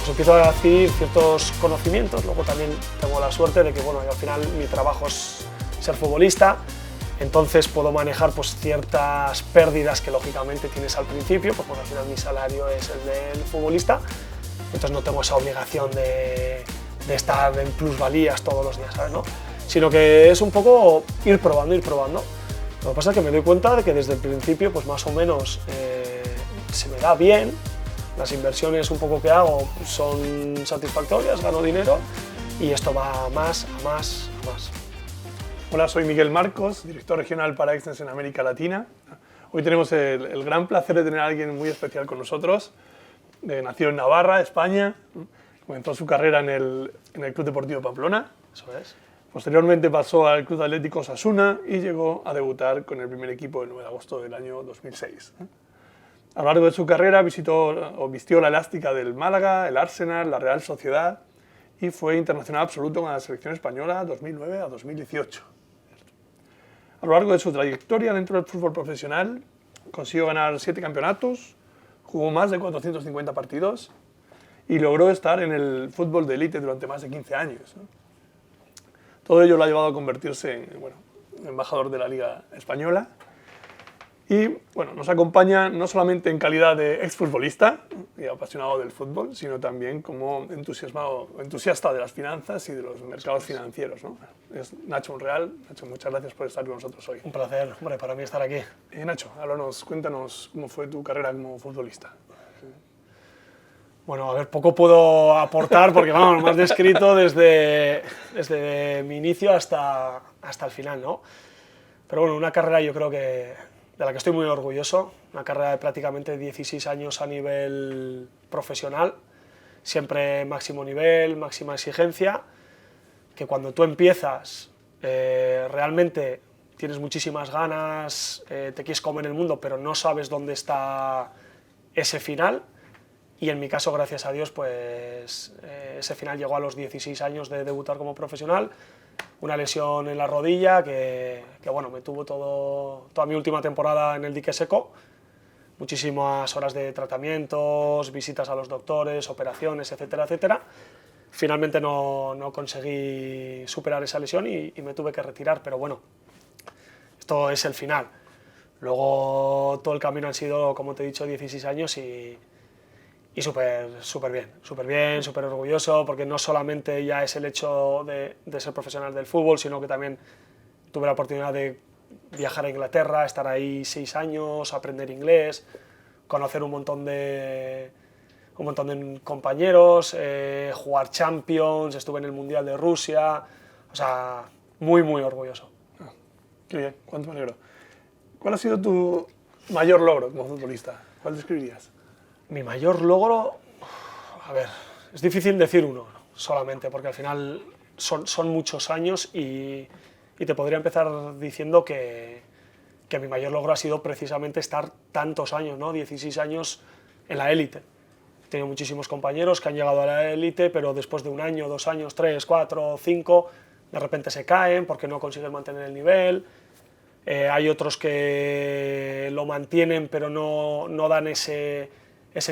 pues empiezo a adquirir ciertos conocimientos. Luego también tengo la suerte de que, bueno, al final mi trabajo es ser futbolista, entonces puedo manejar pues ciertas pérdidas que lógicamente tienes al principio, pues porque al final mi salario es el del futbolista, entonces no tengo esa obligación de estar en plusvalías todos los días, ¿sabes? ¿No? Sino que es un poco ir probando, ir probando. Lo que pasa es que me doy cuenta de que desde el principio pues más o menos se me da bien, las inversiones un poco que hago son satisfactorias, gano dinero y esto va a más, a más, a más. Hola, soy Miguel Marcos, director regional para Extens en América Latina. Hoy tenemos el gran placer de tener a alguien muy especial con nosotros. Nació en Navarra, España, comenzó su carrera en el Club Deportivo Pamplona. Eso es. Posteriormente pasó al Club Atlético Osasuna y llegó a debutar con el primer equipo el 9 de agosto del año 2006. A lo largo de su carrera vistió la elástica del Málaga, el Arsenal, la Real Sociedad y fue internacional absoluto con la selección española 2009 a 2018. A lo largo de su trayectoria dentro del fútbol profesional consiguió ganar 7 campeonatos, jugó más de 450 partidos y logró estar en el fútbol de élite durante más de 15 años. Todo ello lo ha llevado a convertirse en embajador de la Liga Española y nos acompaña no solamente en calidad de exfutbolista y apasionado del fútbol, sino también como entusiasta de las finanzas y de los mercados financieros, ¿no? Es Nacho Monreal. Nacho, muchas gracias por estar con nosotros hoy. Un placer, hombre, para mí estar aquí. Nacho, cuéntanos cómo fue tu carrera como futbolista. Bueno, a ver, poco puedo aportar porque, vamos, me has descrito desde mi inicio hasta el final, ¿no? Pero bueno, una carrera yo creo que de la que estoy muy orgulloso, una carrera de prácticamente 16 años a nivel profesional, siempre máximo nivel, máxima exigencia, que cuando tú empiezas realmente tienes muchísimas ganas, te quieres comer el mundo, pero no sabes dónde está ese final. Y en mi caso, gracias a Dios, pues ese final llegó a los 16 años de debutar como profesional, una lesión en la rodilla que me tuvo toda mi última temporada en el dique seco, muchísimas horas de tratamientos, visitas a los doctores, operaciones, etcétera, etcétera. Finalmente no conseguí superar esa lesión y me tuve que retirar, pero bueno, esto es el final. Luego todo el camino han sido, como te he dicho, 16 años y súper bien, súper orgulloso, porque no solamente ya es el hecho de ser profesional del fútbol, sino que también tuve la oportunidad de viajar a Inglaterra, estar ahí 6 años, aprender inglés, conocer un montón de compañeros, jugar Champions, estuve en el Mundial de Rusia, o sea, muy orgulloso. Qué bien, cuánto me alegro. ¿Cuál ha sido tu mayor logro como futbolista? ¿Cuál describirías? Mi mayor logro, a ver, es difícil decir uno solamente, porque al final son muchos años y te podría empezar diciendo que mi mayor logro ha sido precisamente estar tantos años, ¿no? 16 años en la élite. He tenido muchísimos compañeros que han llegado a la élite, pero después de 1 año, 2 años, 3, 4, 5, de repente se caen porque no consiguen mantener el nivel. Hay otros que lo mantienen, pero no dan ese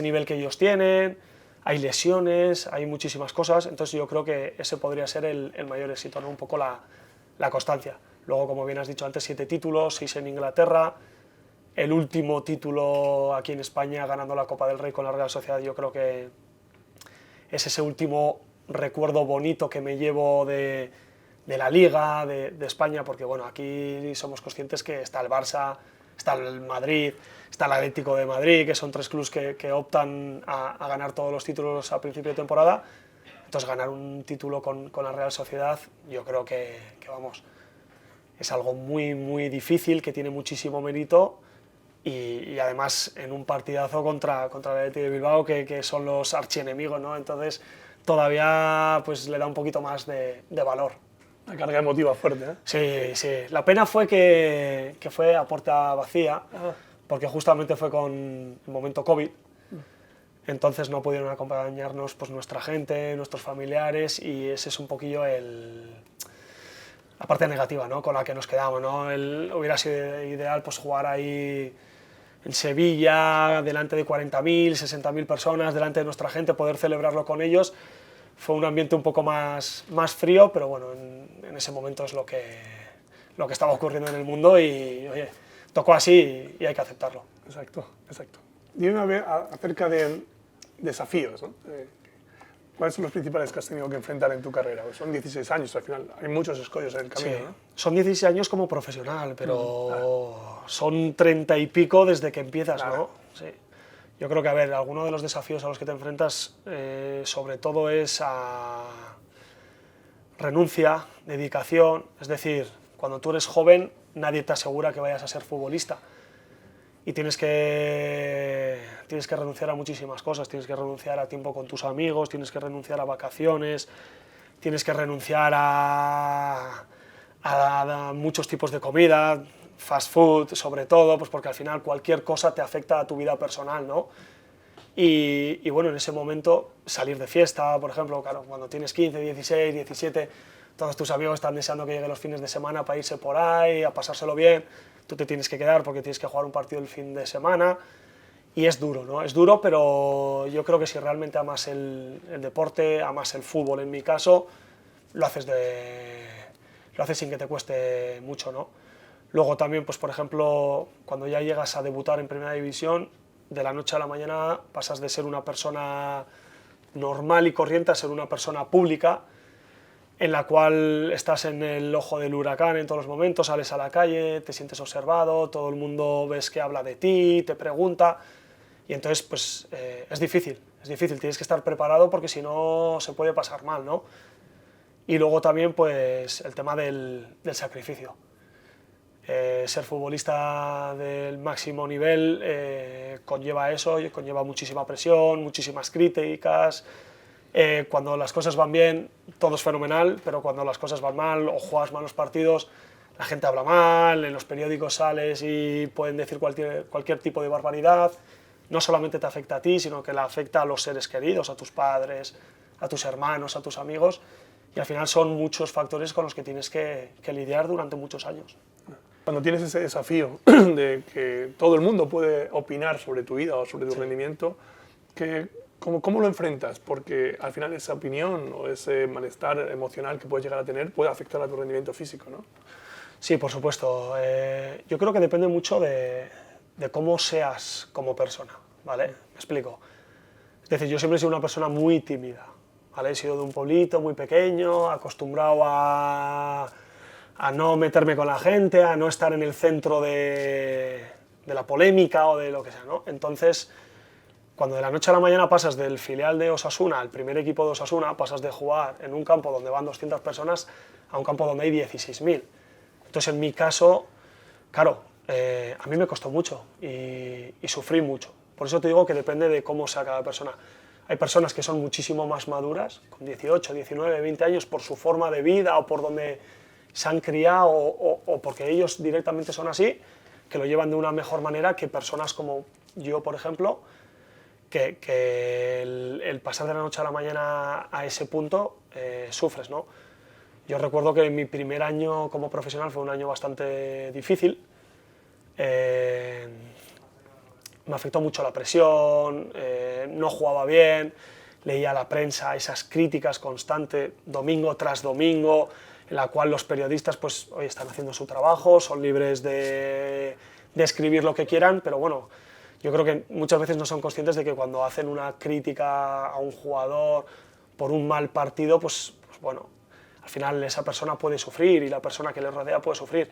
nivel que ellos tienen, hay lesiones, hay muchísimas cosas, entonces yo creo que ese podría ser el mayor éxito, ¿no? Un poco la constancia. Luego, como bien has dicho antes, 7 títulos, 6 en Inglaterra, el último título aquí en España ganando la Copa del Rey con la Real Sociedad, yo creo que es ese último recuerdo bonito que me llevo de la Liga, de España, porque bueno, aquí somos conscientes que está el Barça, está el Madrid, está el Atlético de Madrid, que son 3 clubes que optan a ganar todos los títulos a principio de temporada. Entonces ganar un título con la Real Sociedad yo creo que vamos, es algo muy difícil, que tiene muchísimo mérito y además en un partidazo contra el Athletic de Bilbao, que son los archienemigos, ¿no? Entonces todavía pues le da un poquito más de valor. Una carga emotiva fuerte, ¿eh? Sí. La pena fue que fue a puerta vacía, porque justamente fue con el momento COVID, entonces no pudieron acompañarnos pues nuestra gente, nuestros familiares, y ese es un poquillo la parte negativa, ¿no? Con la que nos quedamos, ¿no? Hubiera sido ideal pues jugar ahí en Sevilla, delante de 40.000, 60.000 personas, delante de nuestra gente, poder celebrarlo con ellos, fue un ambiente un poco más frío, pero bueno, en ese momento es lo que estaba ocurriendo en el mundo y, oye, tocó así y hay que aceptarlo. Exacto, exacto. Dime a ver acerca de desafíos, ¿no? ¿Cuáles son los principales que has tenido que enfrentar en tu carrera? Son 16 años, al final hay muchos escollos en el camino, Sí, ¿no? son 16 años como profesional, pero son 30 y pico desde que empiezas, Claro. ¿no? Sí. Yo creo que, a ver, alguno de los desafíos a los que te enfrentas, sobre todo es a renuncia, dedicación, es decir, cuando tú eres joven nadie te asegura que vayas a ser futbolista y tienes que renunciar a muchísimas cosas, tienes que renunciar a tiempo con tus amigos, tienes que renunciar a vacaciones, tienes que renunciar a muchos tipos de comida, fast food sobre todo, pues porque al final cualquier cosa te afecta a tu vida personal, ¿no? Y bueno, en ese momento salir de fiesta, por ejemplo, claro, cuando tienes 15, 16, 17, todos tus amigos están deseando que lleguen los fines de semana para irse por ahí, a pasárselo bien, tú te tienes que quedar porque tienes que jugar un partido el fin de semana y es duro, ¿no? Es duro, pero yo creo que si realmente amas el deporte, amas el fútbol en mi caso, lo haces sin que te cueste mucho, ¿no? Luego también, pues por ejemplo, cuando ya llegas a debutar en Primera División, de la noche a la mañana pasas de ser una persona normal y corriente a ser una persona pública, en la cual estás en el ojo del huracán en todos los momentos, sales a la calle, te sientes observado, todo el mundo ves que habla de ti, te pregunta, y entonces pues es difícil, tienes que estar preparado porque si no se puede pasar mal, ¿no? Y luego también pues el tema del sacrificio. Ser futbolista del máximo nivel conlleva eso, conlleva muchísima presión, muchísimas críticas. Cuando las cosas van bien, todo es fenomenal, pero cuando las cosas van mal o juegas malos partidos, la gente habla mal, en los periódicos sales y pueden decir cualquier tipo de barbaridad. No solamente te afecta a ti, sino que le afecta a los seres queridos, a tus padres, a tus hermanos, a tus amigos, y al final son muchos factores con los que tienes que lidiar durante muchos años. Cuando tienes ese desafío de que todo el mundo puede opinar sobre tu vida o sobre tu rendimiento, ¿cómo lo enfrentas? Porque al final esa opinión o ese malestar emocional que puedes llegar a tener puede afectar a tu rendimiento físico, ¿no? Sí, por supuesto. Yo creo que depende mucho de cómo seas como persona, ¿vale? Me explico. Es decir, yo siempre he sido una persona muy tímida, ¿vale? He sido de un pueblito muy pequeño, acostumbrado a no meterme con la gente, a no estar en el centro de la polémica o de lo que sea, ¿no? Entonces, cuando de la noche a la mañana pasas del filial de Osasuna al primer equipo de Osasuna, pasas de jugar en un campo donde van 200 personas a un campo donde hay 16.000. Entonces, en mi caso, claro, a mí me costó mucho y sufrí mucho. Por eso te digo que depende de cómo sea cada persona. Hay personas que son muchísimo más maduras, con 18, 19, 20 años, por su forma de vida o por donde se han criado o porque ellos directamente son así, que lo llevan de una mejor manera que personas como yo, por ejemplo, que el pasar de la noche a la mañana a ese punto sufres, ¿no? Yo recuerdo que mi primer año como profesional fue un año bastante difícil. Me afectó mucho la presión, no jugaba bien, leía la prensa, esas críticas constantes, domingo tras domingo, en la cual los periodistas pues, hoy están haciendo su trabajo, son libres de escribir lo que quieran, pero bueno, yo creo que muchas veces no son conscientes de que cuando hacen una crítica a un jugador por un mal partido, pues bueno, al final esa persona puede sufrir y la persona que le rodea puede sufrir.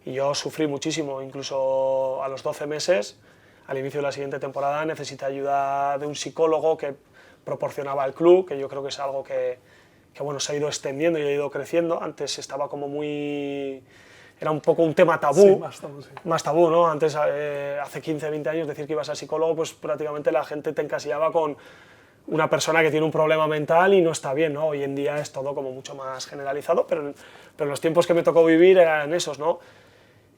Y yo sufrí muchísimo, incluso a los 12 meses, al inicio de la siguiente temporada, necesité ayuda de un psicólogo que proporcionaba el club, que yo creo que es algo que bueno, se ha ido extendiendo y ha ido creciendo. Antes estaba como muy... Era un poco un tema tabú, Sí, más tabú, sí. Más tabú, ¿no? Antes, hace 15, 20 años, decir que ibas al psicólogo, pues prácticamente la gente te encasillaba con una persona que tiene un problema mental y no está bien, ¿no? Hoy en día es todo como mucho más generalizado, pero en los tiempos que me tocó vivir eran esos, ¿no?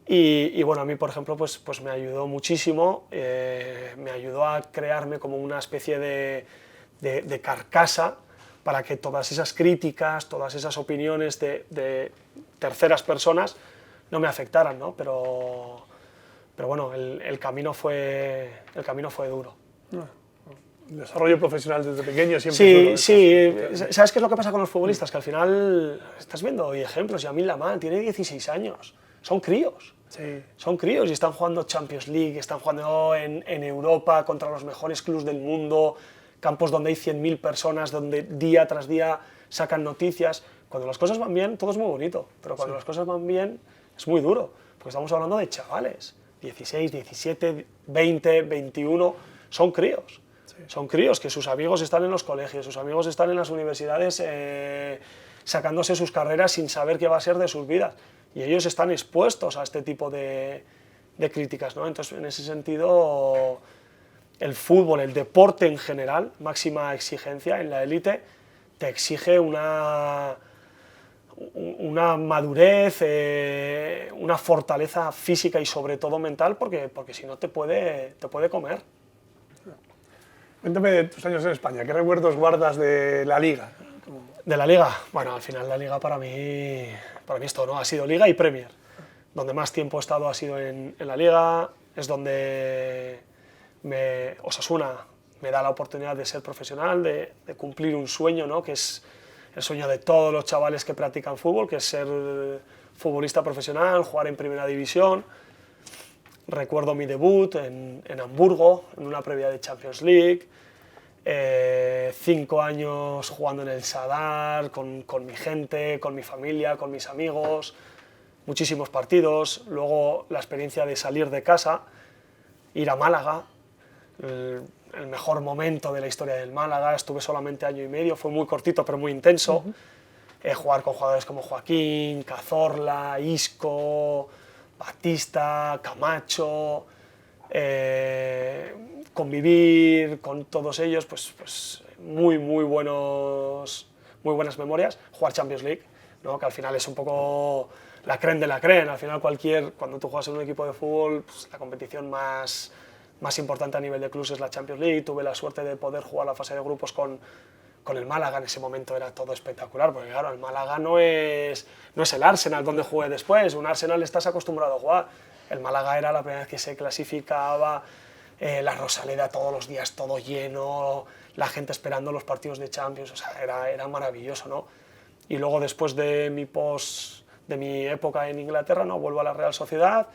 Y bueno, a mí, por ejemplo, pues me ayudó muchísimo, me ayudó a crearme como una especie de carcasa para que todas esas críticas, todas esas opiniones de terceras personas no me afectaran, ¿no? Pero pero bueno, el camino fue duro. El desarrollo profesional desde pequeño siempre... Sí. ¿Sabes qué es lo que pasa con los futbolistas? Que al final estás viendo hoy ejemplos. Yamil Lamán tiene 16 años. Son críos. Sí. Son críos y están jugando Champions League, están jugando en Europa contra los mejores clubes del mundo, campos donde hay 100.000 personas, donde día tras día sacan noticias. Cuando las cosas van bien, todo es muy bonito, pero cuando las cosas van bien, es muy duro, porque estamos hablando de chavales, 16, 17, 20, 21, son críos. Son críos que sus amigos están en los colegios, sus amigos están en las universidades sacándose sus carreras sin saber qué va a ser de sus vidas. Y ellos están expuestos a este tipo de críticas, ¿no? Entonces, en ese sentido, el fútbol, el deporte en general, máxima exigencia en la élite, te exige una madurez, una fortaleza física y sobre todo mental, porque si no te puede comer. Cuéntame de tus años en España, ¿qué recuerdos guardas de la Liga? ¿De la Liga? Bueno, al final la Liga para mí esto, ¿no? Ha sido Liga y Premier. Donde más tiempo he estado ha sido en la Liga, es donde Osasuna me da la oportunidad de ser profesional, de cumplir un sueño, ¿no? Que es el sueño de todos los chavales que practican fútbol, que es ser futbolista profesional, jugar en primera división. Recuerdo mi debut en Hamburgo, en una previa de Champions League, 5 años jugando en el Sadar, con mi gente, con mi familia, con mis amigos, muchísimos partidos. Luego la experiencia de salir de casa, ir a Málaga, el mejor momento de la historia del Málaga. Estuve solamente año y medio, fue muy cortito pero muy intenso. Jugar con jugadores como Joaquín, Cazorla, Isco, Batista, Camacho, convivir con todos ellos, pues muy buenas memorias. Jugar Champions League, ¿no? Que al final es un poco la crème de la crème. Al final cuando tú juegas en un equipo de fútbol, pues, la competición más importante a nivel de clubes es la Champions League. Tuve la suerte de poder jugar la fase de grupos con el Málaga. En ese momento era todo espectacular, porque claro, el Málaga no es el Arsenal donde jugué después. Un Arsenal estás acostumbrado a jugar. El Málaga era la primera vez que se clasificaba, la Rosaleda todos los días, todo lleno, la gente esperando los partidos de Champions, o sea, era maravilloso, ¿no? Y luego después de mi época en Inglaterra, ¿no? Vuelvo a la Real Sociedad,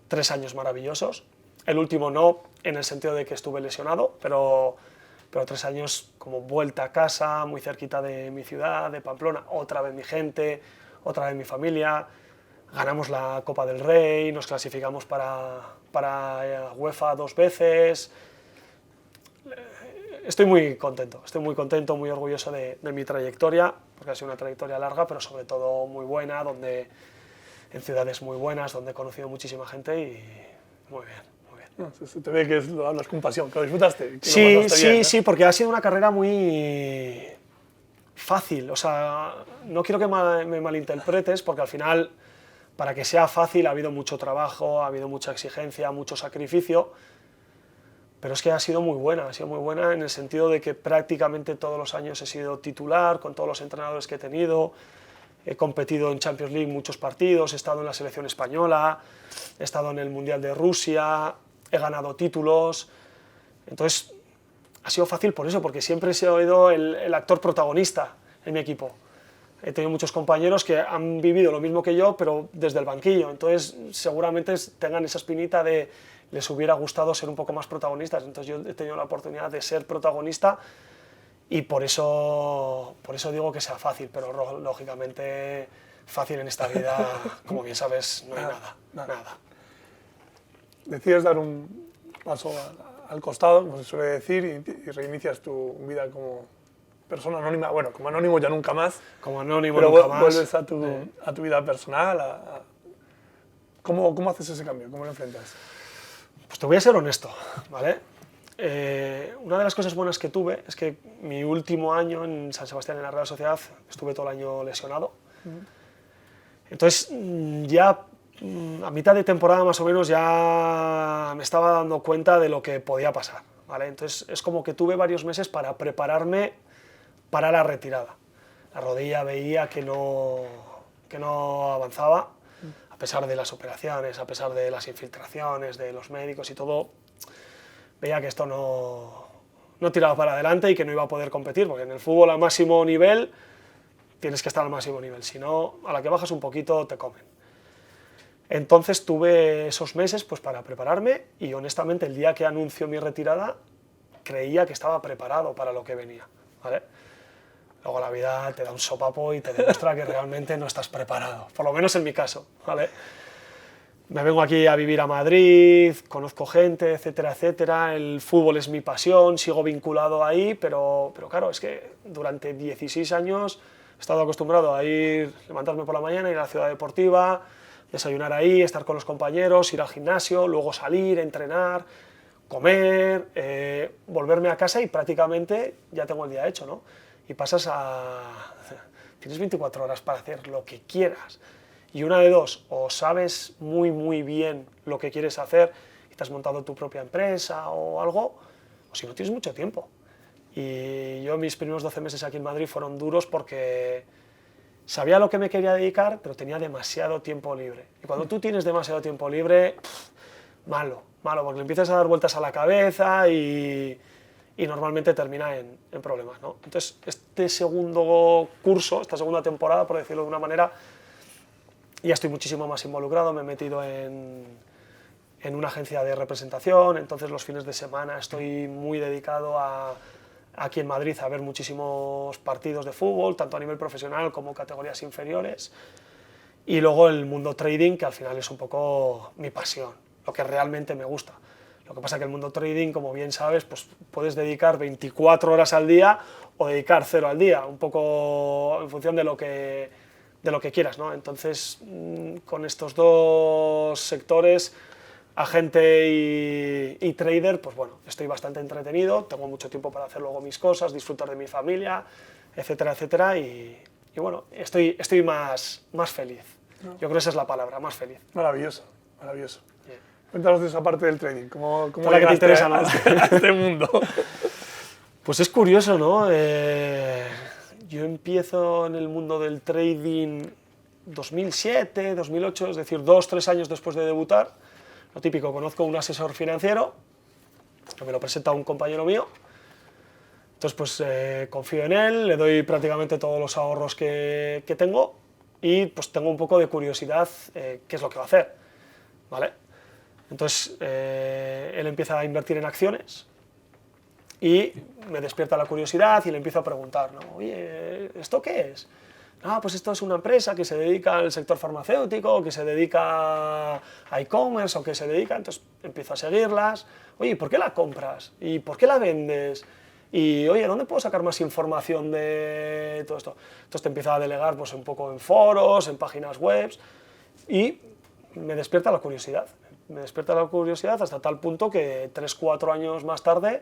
3 años maravillosos. El último no, en el sentido de que estuve lesionado, pero 3 años como vuelta a casa, muy cerquita de mi ciudad, de Pamplona, otra vez mi gente, otra vez mi familia. Ganamos la Copa del Rey, nos clasificamos para UEFA 2 veces. Estoy muy contento, muy orgulloso de mi trayectoria, porque ha sido una trayectoria larga, pero sobre todo muy buena, en ciudades muy buenas, donde he conocido muchísima gente y muy bien. No, se te ve que lo hablas con pasión, que lo disfrutaste. Que Sí, lo pasaste bien, ¿no? sí, porque ha sido una carrera muy fácil. O sea, no quiero que me malinterpretes, porque al final, para que sea fácil, ha habido mucho trabajo, ha habido mucha exigencia, mucho sacrificio, pero es que ha sido muy buena en el sentido de que prácticamente todos los años he sido titular, con todos los entrenadores que he tenido. He competido en Champions League muchos partidos, he estado en la selección española, he estado en el Mundial de Rusia, he ganado títulos. Entonces, ha sido fácil por eso, porque siempre he sido el actor protagonista en mi equipo. He tenido muchos compañeros que han vivido lo mismo que yo, pero desde el banquillo. Entonces, seguramente tengan esa espinita de les hubiera gustado ser un poco más protagonistas. Entonces, yo he tenido la oportunidad de ser protagonista y por eso digo que sea fácil, pero lógicamente fácil en esta vida, como bien sabes, no hay nada. Decides dar un paso al costado, como se suele decir, y reinicias tu vida como persona anónima. Bueno, como anónimo ya nunca más. Como anónimo pero nunca más. Vuelves a tu vida personal. ¿Cómo haces ese cambio? ¿Cómo lo enfrentas? Pues te voy a ser honesto, ¿vale? Una de las cosas buenas que tuve es que mi último año en San Sebastián, en la Real Sociedad, estuve todo el año lesionado. Entonces, ya a mitad de temporada más o menos ya me estaba dando cuenta de lo que podía pasar, ¿vale? Entonces, es como que tuve varios meses para prepararme para la retirada. La rodilla veía que no avanzaba, pesar de las operaciones, a pesar de las infiltraciones, de los médicos y todo, veía que esto no tiraba para adelante y que no iba a poder competir, porque en el fútbol a máximo nivel tienes que estar al máximo nivel, si no, a la que bajas un poquito te comen. Entonces tuve esos meses pues, para prepararme y honestamente el día que anunció mi retirada creía que estaba preparado para lo que venía, ¿vale? Luego la vida te da un sopapo y te demuestra que realmente no estás preparado, por lo menos en mi caso, ¿vale? Me vengo aquí a vivir a Madrid, conozco gente, etcétera, etcétera, el fútbol es mi pasión, sigo vinculado ahí, pero claro, es que durante 16 años he estado acostumbrado a levantarme por la mañana, ir a la ciudad deportiva, desayunar ahí, estar con los compañeros, ir al gimnasio, luego salir, entrenar, comer, volverme a casa y prácticamente ya tengo el día hecho, ¿no? Y pasas tienes 24 horas para hacer lo que quieras. Y una de dos, o sabes muy bien lo que quieres hacer y te has montado tu propia empresa o algo, o si no tienes mucho tiempo. Y yo mis primeros 12 meses aquí en Madrid fueron duros porque sabía a lo que me quería dedicar, pero tenía demasiado tiempo libre. Y cuando tú tienes demasiado tiempo libre, malo, porque le empiezas a dar vueltas a la cabeza y normalmente termina en problemas, ¿no? Entonces, este segundo curso, esta segunda temporada, por decirlo de una manera, ya estoy muchísimo más involucrado, me he metido en una agencia de representación, entonces los fines de semana estoy muy dedicado aquí en Madrid a ver muchísimos partidos de fútbol, tanto a nivel profesional como categorías inferiores, y luego el mundo trading, que al final es un poco mi pasión, lo que realmente me gusta. Lo que pasa es que el mundo trading, como bien sabes, pues puedes dedicar 24 horas al día o dedicar 0 al día, un poco en función de lo que quieras, ¿no? Entonces, con estos dos sectores, agente y trader, pues bueno, estoy bastante entretenido, tengo mucho tiempo para hacer luego mis cosas, disfrutar de mi familia, etcétera, etcétera, y bueno, estoy más feliz. Yo creo que esa es la palabra, más feliz. Maravilloso, maravilloso. Yeah. Cuéntanos de esa parte del trading, ¿cómo la que te interesa, ¿no? a este mundo? Pues es curioso, ¿no? Yo empiezo en el mundo del trading 2007, 2008, es decir, 2-3 años después de debutar. Lo típico, conozco a un asesor financiero, que me lo presenta un compañero mío. Entonces, pues confío en él, le doy prácticamente todos los ahorros que tengo y pues tengo un poco de curiosidad qué es lo que va a hacer, ¿vale? Entonces, él empieza a invertir en acciones y me despierta la curiosidad y le empiezo a preguntar, ¿no? Oye, ¿esto qué es? Ah, pues esto es una empresa que se dedica al sector farmacéutico, que se dedica a e-commerce o que se dedica... Entonces empiezo a seguirlas. Oye, ¿por qué la compras? ¿Y por qué la vendes? Y, oye, ¿dónde puedo sacar más información de todo esto? Entonces te empiezo a delegar pues, un poco en foros, en páginas web y me despierta la curiosidad. Me despierta la curiosidad hasta tal punto que 3-4 años más tarde,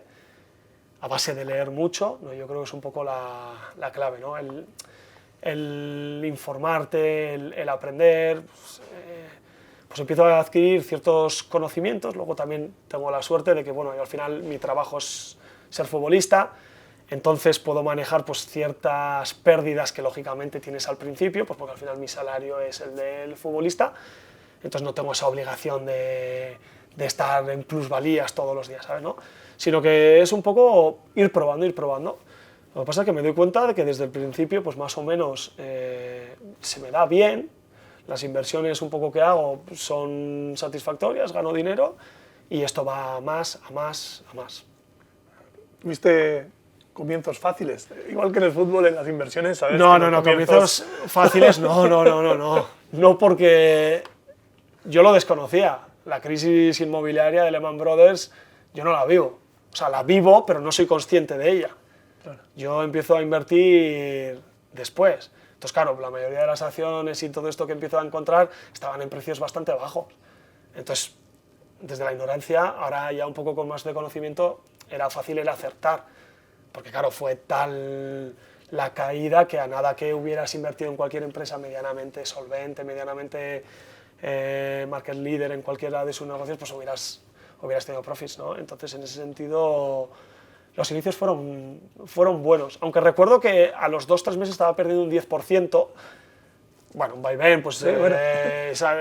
a base de leer mucho, ¿no? Yo creo que es un poco la clave, ¿no? El informarte, el aprender, pues empiezo a adquirir ciertos conocimientos. Luego también tengo la suerte de que, bueno, yo al final mi trabajo es ser futbolista, entonces puedo manejar pues, ciertas pérdidas que lógicamente tienes al principio, pues porque al final mi salario es el del futbolista, entonces no tengo esa obligación de estar en plusvalías todos los días, ¿sabes? ¿No? Sino que es un poco ir probando. Lo que pasa es que me doy cuenta de que desde el principio, pues más o menos, se me da bien, las inversiones un poco que hago son satisfactorias, gano dinero y esto va a más. ¿Tuviste comienzos fáciles? Igual que en el fútbol, en las inversiones, ¿sabes? No, comienzos fáciles no. No, porque yo lo desconocía. La crisis inmobiliaria de Lehman Brothers yo no la vivo. O sea, la vivo, pero no soy consciente de ella. Claro. Yo empiezo a invertir después. Entonces, claro, la mayoría de las acciones y todo esto que empiezo a encontrar estaban en precios bastante bajos. Entonces, desde la ignorancia, ahora ya un poco con más de conocimiento, era fácil el acertar. Porque, claro, fue tal la caída que a nada que hubieras invertido en cualquier empresa medianamente solvente, medianamente market leader en cualquiera de sus negocios, pues hubieras tenido profits, ¿no? Entonces, en ese sentido, los inicios fueron buenos. Aunque recuerdo que a los 2-3 meses estaba perdiendo un 10%, bueno, un vaivén, pues bueno.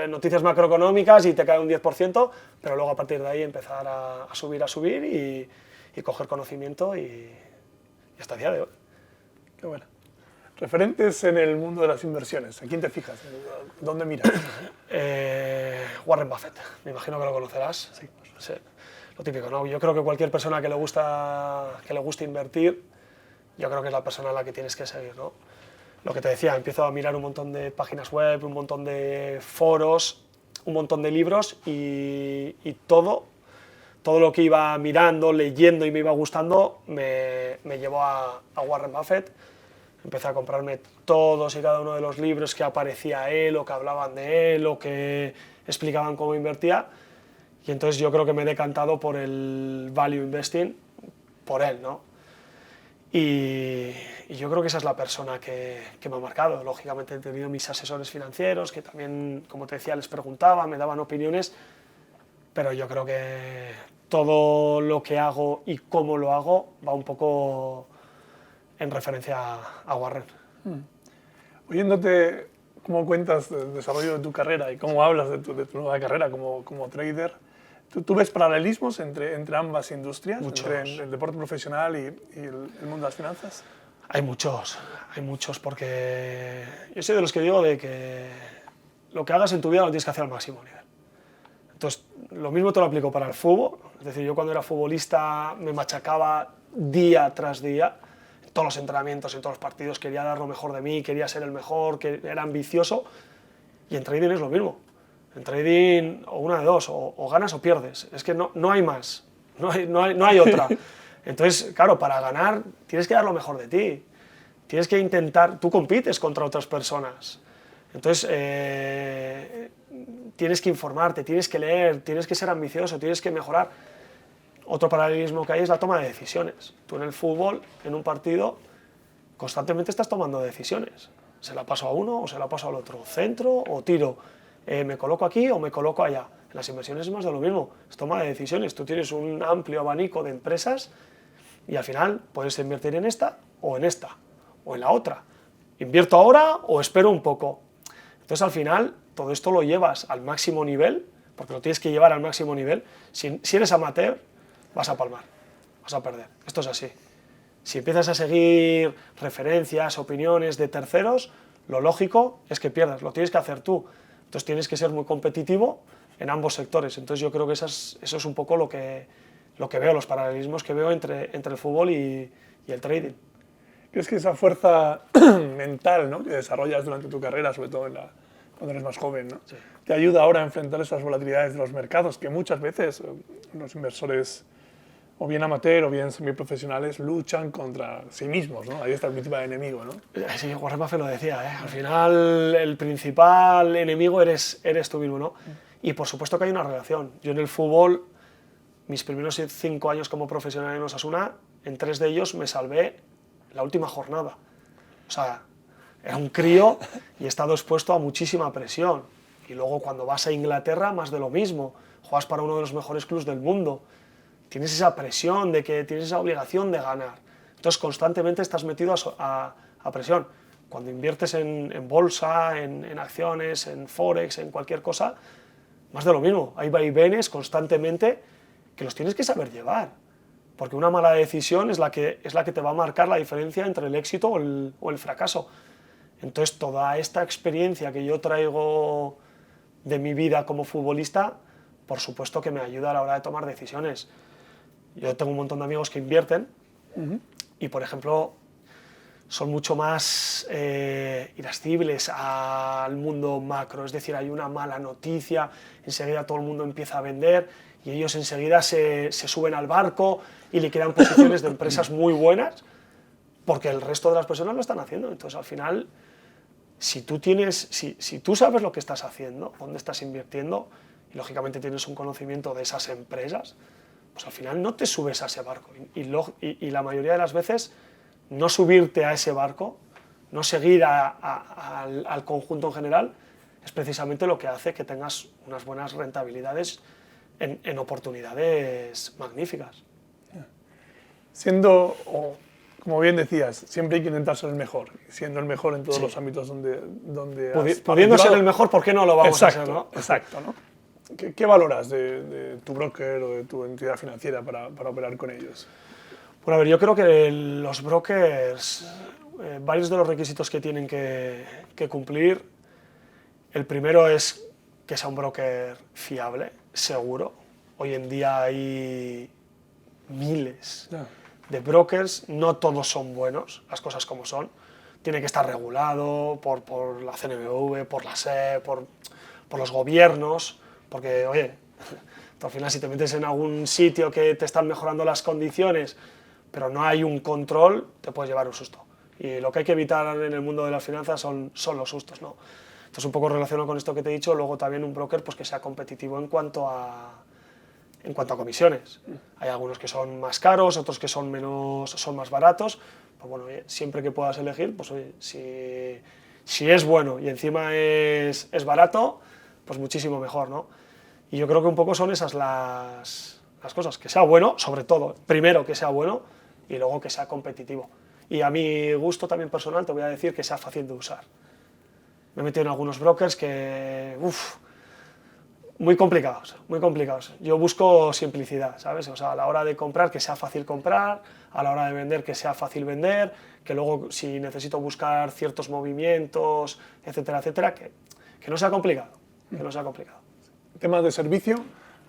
noticias macroeconómicas y te cae un 10%, pero luego a partir de ahí empezar a subir y coger conocimiento y hasta el día de hoy. Qué bueno. Referentes en el mundo de las inversiones, ¿a quién te fijas? ¿Dónde miras? Warren Buffett, me imagino que lo conocerás. Sí, sí, lo típico, ¿no? Yo creo que cualquier persona que le guste invertir, yo creo que es la persona a la que tienes que seguir, ¿no? Lo que te decía, empiezo a mirar un montón de páginas web, un montón de foros, un montón de libros y todo lo que iba mirando, leyendo y me iba gustando me llevó a Warren Buffett. Empecé a comprarme todos y cada uno de los libros que aparecía él o que hablaban de él o que explicaban cómo invertía, y entonces yo creo que me he decantado por el value investing, por él, ¿no? Y yo creo que esa es la persona que me ha marcado. Lógicamente he tenido mis asesores financieros que también, como te decía, les preguntaba, me daban opiniones, pero yo creo que todo lo que hago y cómo lo hago va un poco en referencia a Warren. Oyéndote cómo cuentas el desarrollo de tu carrera y cómo hablas de tu nueva carrera como trader, ¿tú ves paralelismos entre ambas industrias? Muchos. Entre el deporte profesional y el mundo de las finanzas. Hay muchos, porque yo soy de los que digo de que lo que hagas en tu vida lo tienes que hacer al máximo nivel. Entonces, lo mismo te lo aplico para el fútbol, es decir, yo cuando era futbolista me machacaba día tras día, en todos los entrenamientos, en todos los partidos, quería dar lo mejor de mí, quería ser el mejor, que era ambicioso, y en trading es lo mismo. En trading, o una de dos, o ganas o pierdes, es que no hay más, no hay otra. Entonces, claro, para ganar tienes que dar lo mejor de ti, tienes que intentar, tú compites contra otras personas, entonces tienes que informarte, tienes que leer, tienes que ser ambicioso, tienes que mejorar. Otro paralelismo que hay es la toma de decisiones. Tú en el fútbol, en un partido, constantemente estás tomando decisiones. Se la paso a uno o se la paso al otro, centro o tiro, me coloco aquí o me coloco allá. En las inversiones es más de lo mismo, es toma de decisiones. Tú tienes un amplio abanico de empresas y al final puedes invertir en esta o en la otra. ¿Invierto ahora o espero un poco? Entonces al final todo esto lo llevas al máximo nivel, porque lo tienes que llevar al máximo nivel. Si eres amateur, vas a palmar, vas a perder. Esto es así. Si empiezas a seguir referencias, opiniones de terceros, lo lógico es que pierdas, lo tienes que hacer tú. Entonces tienes que ser muy competitivo en ambos sectores. Entonces yo creo que eso es un poco lo que veo, los paralelismos que veo entre el fútbol y el trading. ¿Crees que esa fuerza mental, ¿no?, que desarrollas durante tu carrera, sobre todo cuando eres más joven, ¿no?, Sí, te ayuda ahora a enfrentar esas volatilidades de los mercados que muchas veces los inversores, o bien amateur o bien semiprofesionales, luchan contra sí mismos, ¿no? Ahí está el principal enemigo, ¿no? Sí, Warren Buffett lo decía, ¿eh? Al final el principal enemigo eres tú mismo, ¿no? Y por supuesto que hay una relación. Yo en el fútbol, mis primeros 5 años como profesional en Osasuna, en 3 de ellos me salvé la última jornada. O sea, era un crío y he estado expuesto a muchísima presión. Y luego cuando vas a Inglaterra, más de lo mismo. Juegas para uno de los mejores clubes del mundo. Tienes esa presión de que tienes esa obligación de ganar. Entonces constantemente estás metido a presión. Cuando inviertes en bolsa, en acciones, en forex, en cualquier cosa, más de lo mismo. Hay vaivenes constantemente que los tienes que saber llevar. Porque una mala decisión es la que te va a marcar la diferencia entre el éxito o el fracaso. Entonces toda esta experiencia que yo traigo de mi vida como futbolista, por supuesto que me ayuda a la hora de tomar decisiones. Yo tengo un montón de amigos que invierten y, por ejemplo, son mucho más irascibles al mundo macro. Es decir, hay una mala noticia, enseguida todo el mundo empieza a vender y ellos enseguida se suben al barco y liquidan posiciones de empresas muy buenas porque el resto de las personas lo están haciendo. Entonces, al final, si tú sabes lo que estás haciendo, dónde estás invirtiendo y, lógicamente, tienes un conocimiento de esas empresas, pues al final no te subes a ese barco. Y la mayoría de las veces, no subirte a ese barco, no seguir al conjunto en general, es precisamente lo que hace que tengas unas buenas rentabilidades en oportunidades magníficas. como bien decías, siempre hay que intentar ser el mejor, siendo el mejor en todos los ámbitos donde pudiendo ser el mejor, ¿por qué no lo vamos a ser, no? Exacto, ¿no? ¿Qué valoras de tu broker o de tu entidad financiera para operar con ellos? Bueno, a ver, yo creo que los brokers, varios de los requisitos que tienen que cumplir, el primero es que sea un broker fiable, seguro. Hoy en día hay miles de brokers, no todos son buenos, las cosas como son. Tiene que estar regulado por la CNMV, por la SEC, por los gobiernos, porque, oye, al final si te metes en algún sitio que te están mejorando las condiciones, pero no hay un control, te puedes llevar un susto. Y lo que hay que evitar en el mundo de las finanzas son los sustos, ¿no? Entonces, un poco relacionado con esto que te he dicho, luego también un broker pues, que sea competitivo en cuanto a comisiones. Hay algunos que son más caros, otros que son más baratos. Pues bueno, siempre que puedas elegir, pues oye, si es bueno y encima es barato, pues muchísimo mejor, ¿no? Y yo creo que un poco son esas las cosas, que sea bueno, sobre todo, primero que sea bueno y luego que sea competitivo. Y a mi gusto también personal te voy a decir que sea fácil de usar. Me he metido en algunos brokers que, muy complicados, muy complicados. Yo busco simplicidad, ¿sabes? O sea, a la hora de comprar, que sea fácil comprar, a la hora de vender, que sea fácil vender, que luego, si necesito buscar ciertos movimientos, etcétera, etcétera, que no sea complicado, que no sea complicado. Temas de servicio,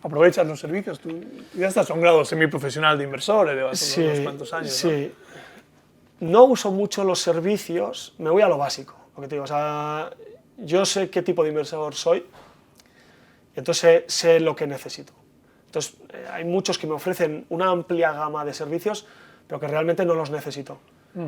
¿aprovechas los servicios? Tú ya estás a un grado semiprofesional de inversor, llevas unos cuantos años, sí. No uso mucho los servicios, me voy a lo básico, lo que te digo, o sea, yo sé qué tipo de inversor soy, entonces sé lo que necesito. Entonces, hay muchos que me ofrecen una amplia gama de servicios, pero que realmente no los necesito.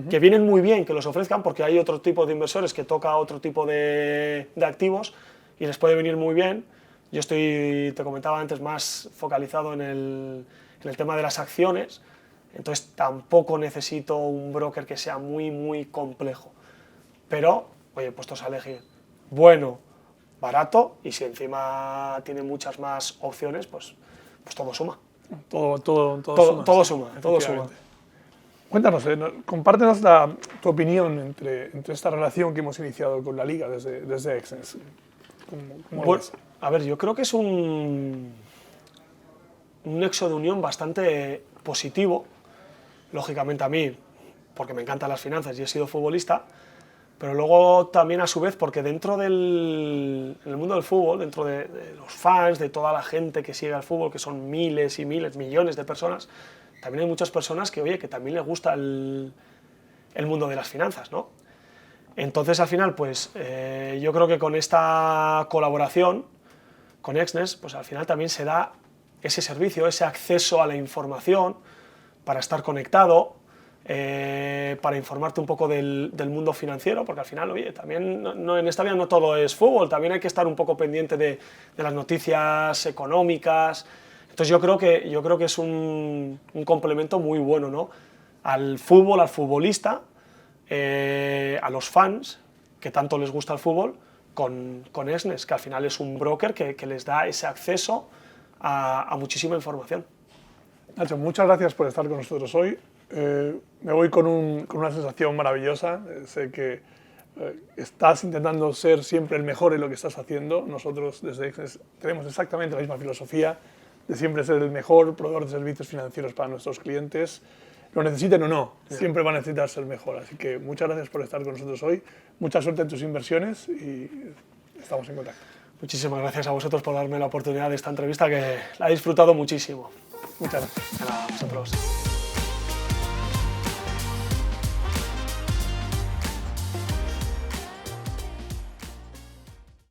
Que vienen muy bien que los ofrezcan, porque hay otro tipo de inversores que toca otro tipo de activos y les puede venir muy bien. Yo estoy, te comentaba antes, más focalizado en el tema de las acciones, entonces tampoco necesito un broker que sea muy, muy complejo. Pero, oye, puestos a elegir bueno, barato, y si encima tiene muchas más opciones, pues todo suma. Todo suma. Cuéntanos, compártenos tu opinión entre esta relación que hemos iniciado con la Liga desde Exness. Bueno, a ver, yo creo que es un nexo de unión bastante positivo. Lógicamente a mí, porque me encantan las finanzas y he sido futbolista, pero luego también a su vez porque dentro en el mundo del fútbol, dentro de los fans, de toda la gente que sigue al fútbol, que son miles y miles, millones de personas, también hay muchas personas que, oye, que también les gusta el mundo de las finanzas, ¿no? Entonces, al final, pues yo creo que con esta colaboración con Exness, pues al final también se da ese servicio, ese acceso a la información para estar conectado, para informarte un poco del mundo financiero, porque al final, oye, también en esta vida no todo es fútbol, también hay que estar un poco pendiente de las noticias económicas. Entonces yo creo que es un complemento muy bueno, ¿no? Al fútbol, al futbolista, a los fans, que tanto les gusta el fútbol, con Exness, que al final es un broker que les da ese acceso a muchísima información. Nacho, muchas gracias por estar con nosotros hoy. Me voy con una sensación maravillosa. Sé que estás intentando ser siempre el mejor en lo que estás haciendo. Nosotros desde Exness tenemos exactamente la misma filosofía de siempre ser el mejor proveedor de servicios financieros para nuestros clientes. Lo necesiten o no, siempre van a necesitar ser mejor. Así que muchas gracias por estar con nosotros hoy. Mucha suerte en tus inversiones y estamos en contacto. Muchísimas gracias a vosotros por darme la oportunidad de esta entrevista, que la he disfrutado muchísimo. Muchas gracias. A vosotros.